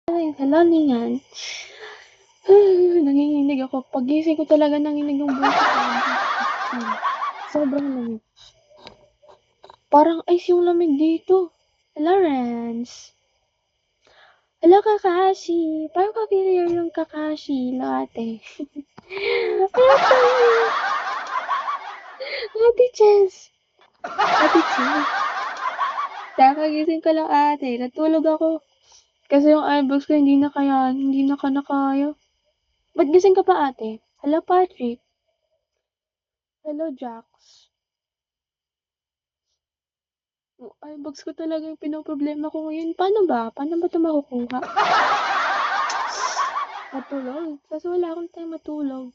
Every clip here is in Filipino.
Hala, Nian. Nanginginig ako. Paggising ko talaga nanginig yung buhok ko. Sobrang lamig. Parang ice yung lamig dito. Lawrence. Hello, Kakashi. Parang familiar yung Kakashi, ate. Ate Chess. Ate Chess. Kakagising ko lang, ate. Natulog ako. Kasi yung eyebags ko hindi na nakaya. Ba't gising ka pa, ate? Hello, Patrick. Hello, Jax. Yung eyebags ko talaga yung pinoproblema ko ngayon. Paano ba? Paano ba ito makukuha? Matulog. Kasi wala akong time matulog.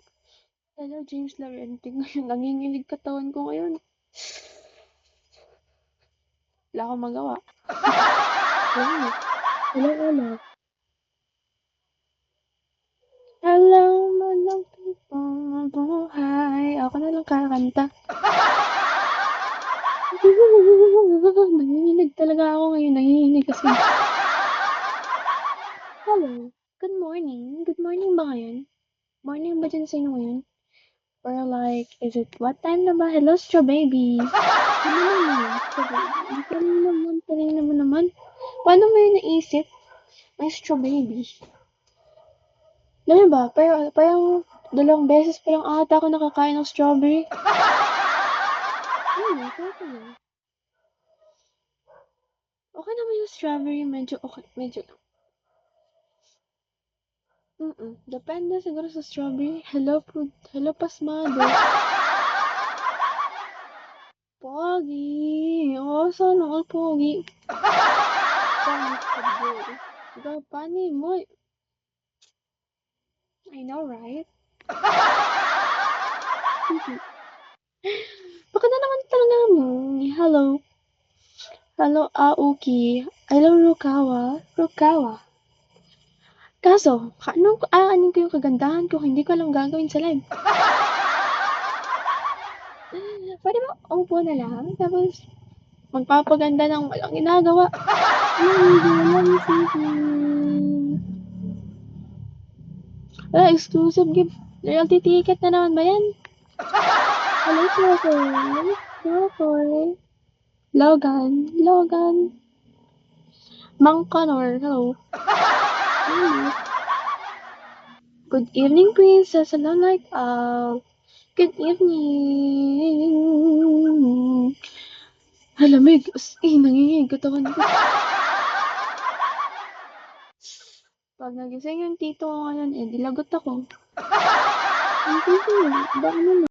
Hello, James Laurenti. Ngayon, nanginginig katawan ko ngayon. Wala akong magawa. Hello, Olaf. Hello, manang pipong buhay. Ako na lang kakanta. Nanginginig talaga ako ngayon. Nanginginig kasi. Hello. Good morning. Good morning ba ngayon? Morning ba dyan sa inyo ngayon? Or like, is it what time na ba? Hello, Straw Baby. Kanina mo naman. Paano mo yun naisip? May Straw Baby. Ano ba? Parang 2 beses pa lang ata ako nakakain ng strawberry. Okay naman yung strawberry. Medyo okay. Medyo. Depende siguro sa strawberry. Hello, Pasmado. Pogi. Oh, sana all pogi. Gapani mo. I know, right? Baka na naman talaga mo. Hello. Hello, Aoki. Hello, Rukawa. Kaso, anong aanin ko yung kagandahan ko, hindi ko alam gagawin sa live. Pwede ba upo na lang, tapos magpapaganda ng walang ginagawa. Exclusive gift. Loyalty ticket na naman ba yan? Hello, Pocoy. Logan. Mang Connor, hello. Good evening, princess. Hello, like, good evening. Halamig. Nanginginig katawan ko. Pag nagising yung tito ko ngayon, dilagot ako. Ang tito, baka naman.